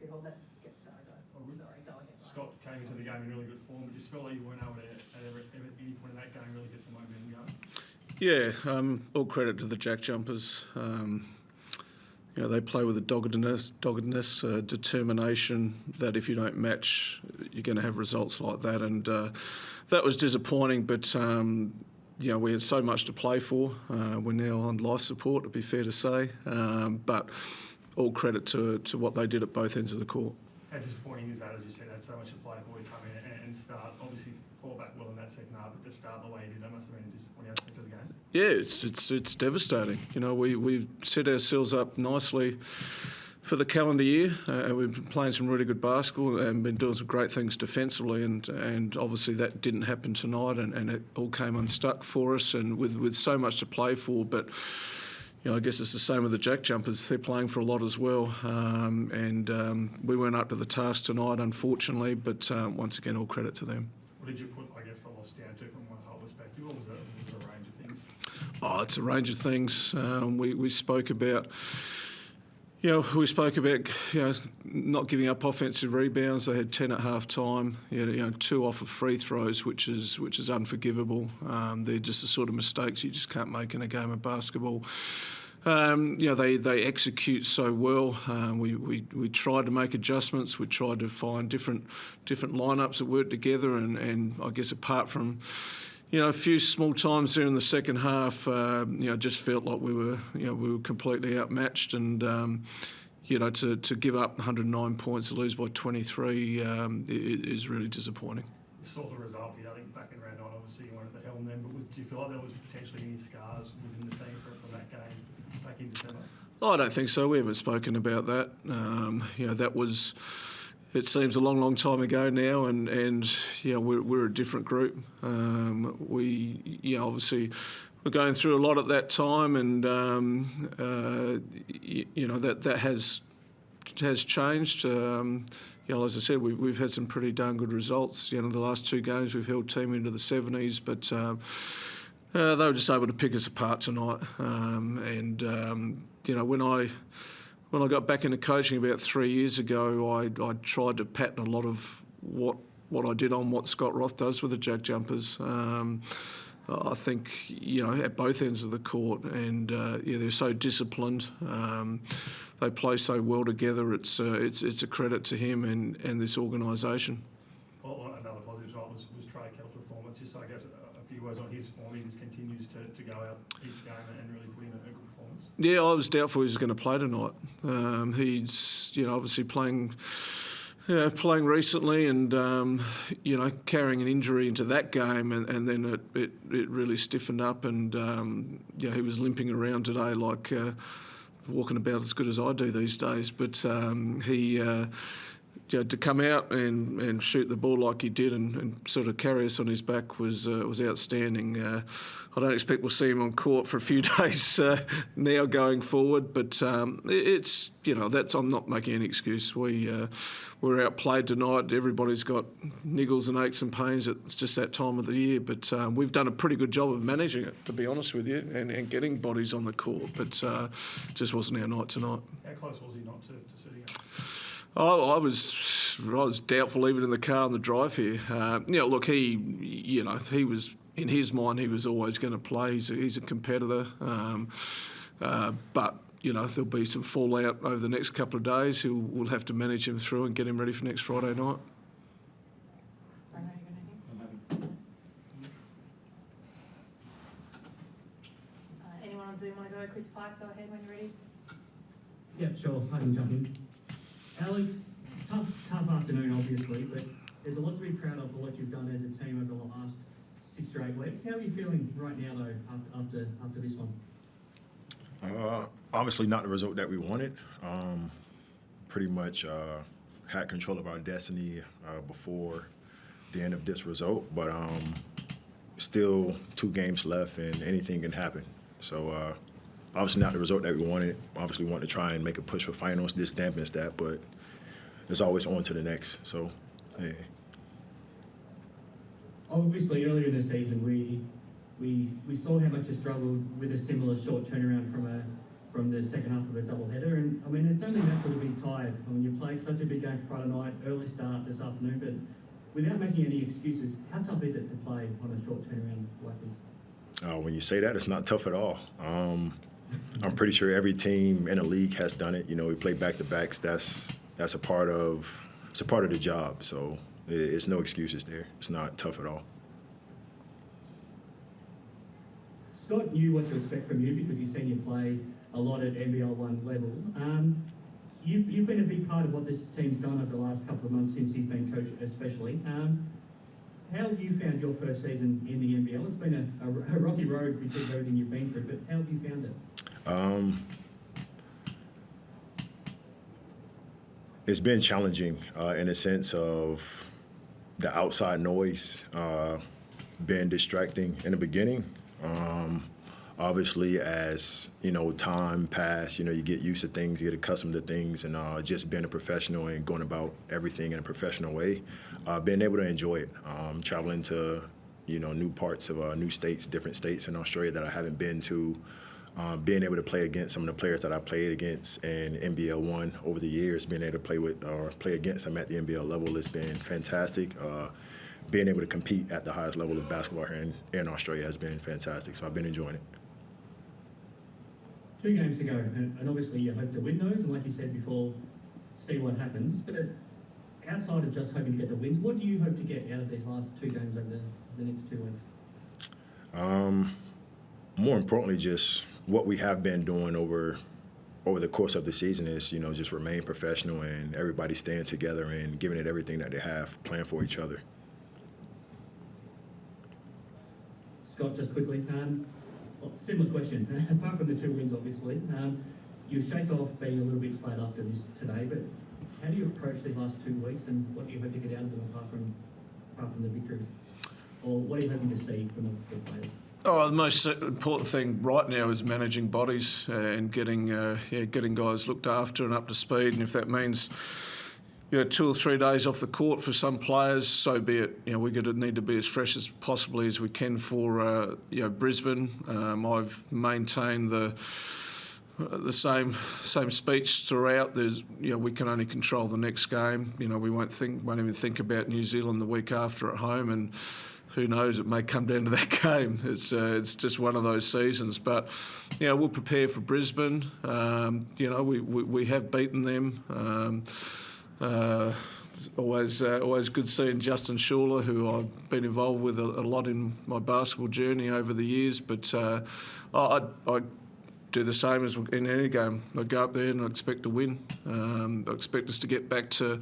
people. Let's get started, guys. Sorry, go ahead. Scott came into the game in really good form, but just felt like you weren't able to, at any point in that game, really get some momentum going. Yeah, all credit to the JackJumpers. They play with a doggedness, determination that if you don't match, you're going to have results like that. And that was disappointing, but we had so much to play for. We're now on life support, it'd be fair to say. But all credit to what they did at both ends of the court. How disappointing is that, as you said, had so much to play for, you come in and start, obviously fall back well in that second half, but to start the way you did, that must have been a disappointing aspect of the game. Yeah, it's devastating. We've set ourselves up nicely for the calendar year. We've been playing some really good basketball and been doing some great things defensively, and obviously that didn't happen tonight, and it all came unstuck for us, and with so much to play for. But I guess it's the same with the JackJumpers. They're playing for a lot as well, and we weren't up to the task tonight, unfortunately. But once again, all credit to them. What did you put, I guess, the loss down to from one whole perspective, or was it a range of things? Oh, it's a range of things. We spoke about. Not giving up offensive rebounds. They had 10 at half time. 2 off of free throws, which is unforgivable. They're just the sort of mistakes you just can't make in a game of basketball. They execute so well. We tried to make adjustments. We tried to find different lineups that work together, and I guess apart from a few small times there in the second half, just felt like we were completely outmatched, and to give up 109 points to lose by 23 is really disappointing. You saw the result here, I think back in round 9, obviously you weren't at the helm then, but do you feel like there was potentially any scars within the team from that game back in December? Oh, I don't think so. We haven't spoken about that. That was. It seems a long time ago now, and we're a different group. Obviously we're going through a lot at that time, and that has changed. As I said, we've had some pretty darn good results. The last 2 games we've held team into the 70s, but they were just able to pick us apart tonight. When I got back into coaching about 3 years ago, I tried to pattern a lot of what I did on what Scott Roth does with the JackJumpers. I think, at both ends of the court, and they're so disciplined. They play so well together. It's a credit to him and this organisation. Well, another positive result was Trey Kell's performance. Just, I guess, a few words on his form. He just continues to go out each game and really put in a good performance. Yeah, I was doubtful he was going to play tonight. He's, obviously playing recently, and carrying an injury into that game, and then it really stiffened up, and he was limping around today like walking about as good as I do these days. But to come out and shoot the ball like he did and sort of carry us on his back was outstanding. I don't expect we'll see him on court for a few days now going forward, but it's I'm not making any excuse. We're outplayed tonight. Everybody's got niggles and aches and pains. It's just that time of the year, but we've done a pretty good job of managing it, to be honest with you, and getting bodies on the court, but just wasn't our night tonight. How close was he not to sitting up? I was doubtful even in the car on the drive here. Look, he was, in his mind, he was always going to play. He's a competitor, but there'll be some fallout over the next couple of days. We'll have to manage him through and get him ready for next Friday night. Anyone on Zoom want to go? Chris Pike, go ahead when you're ready. Yeah, sure. I can jump in. Alex, tough afternoon, obviously, but there's a lot to be proud of for what you've done as a team over the last 6 to 8 weeks. How are you feeling right now, though, after this one? Obviously not the result that we wanted. Pretty much had control of our destiny before the end of this result, but still 2 games left and anything can happen. So obviously not the result that we wanted. Obviously we want to try and make a push for finals. This dampens that, but there's always on to the next. So, yeah. Obviously earlier in the season we saw how much you struggled with a similar short turnaround from from the second half of a doubleheader, and I mean it's only natural to be tired. I mean you played such a big game Friday night, early start this afternoon, but without making any excuses, how tough is it to play on a short turnaround like this? When you say that, it's not tough at all. I'm pretty sure every team in the league has done it. You know, we play back-to-backs. That's a part of the job. So it's no excuses there. It's not tough at all. Scott knew what to expect from you because he's seen you play a lot at NBL 1 level. You've been a big part of what this team's done over the last couple of months since he's been coach especially. How have you found your first season in the NBL? It's been a rocky road because of everything you've been through, but how have you found it? It's been challenging in a sense of the outside noise being distracting in the beginning. Obviously, as you know, time passed, you know, you get used to things, you get accustomed to things, and just being a professional and going about everything in a professional way, being able to enjoy it, traveling to, you know, new parts of new states, different states in Australia that I haven't been to, being able to play against some of the players that I played against in NBL 1 over the years, being able to play with or play against them at the NBL level has been fantastic. Being able to compete at the highest level of basketball here in Australia has been fantastic, so I've been enjoying it. 2 games to go, and obviously you hope to win those, and like you said before, see what happens. But outside of just hoping to get the wins, what do you hope to get out of these last 2 games over the next 2 weeks? More importantly, just what we have been doing over the course of the season is, you know, just remain professional and everybody staying together and giving it everything that they have, playing for each other. Scott, just quickly, similar question. Apart from the 2 wins, obviously, you shake off being a little bit flat after this today, but how do you approach these last 2 weeks, and what do you hope to get out of them apart from the victories? Or what are you hoping to see from the players? Oh, the most important thing right now is managing bodies and getting guys looked after and up to speed. And if that means 2 or 3 days off the court for some players, so be it. You know, we're going to need to be as fresh as possibly as we can for Brisbane. I've maintained the same speech throughout. There's, we can only control the next game. We won't even think about New Zealand the week after at home, and who knows, it may come down to that game. It's just one of those seasons. But we'll prepare for Brisbane. We have beaten them. It's always good seeing Justin Schuler, who I've been involved with a lot in my basketball journey over the years. But I do the same as in any game. I go up there and I expect to win. I expect us to get back to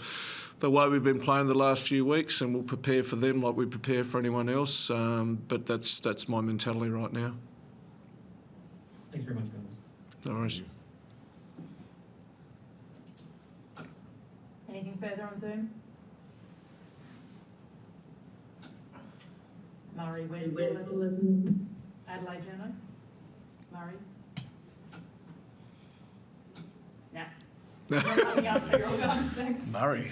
the way we've been playing the last few weeks, and we'll prepare for them like we prepare for anyone else. But that's my mentality right now. Thanks very much, guys. No worries. Anything further on Zoom? Murray, where's Adelaide Journo? Murray? Nah. Not coming up, so you're all gone. Thanks. Murray.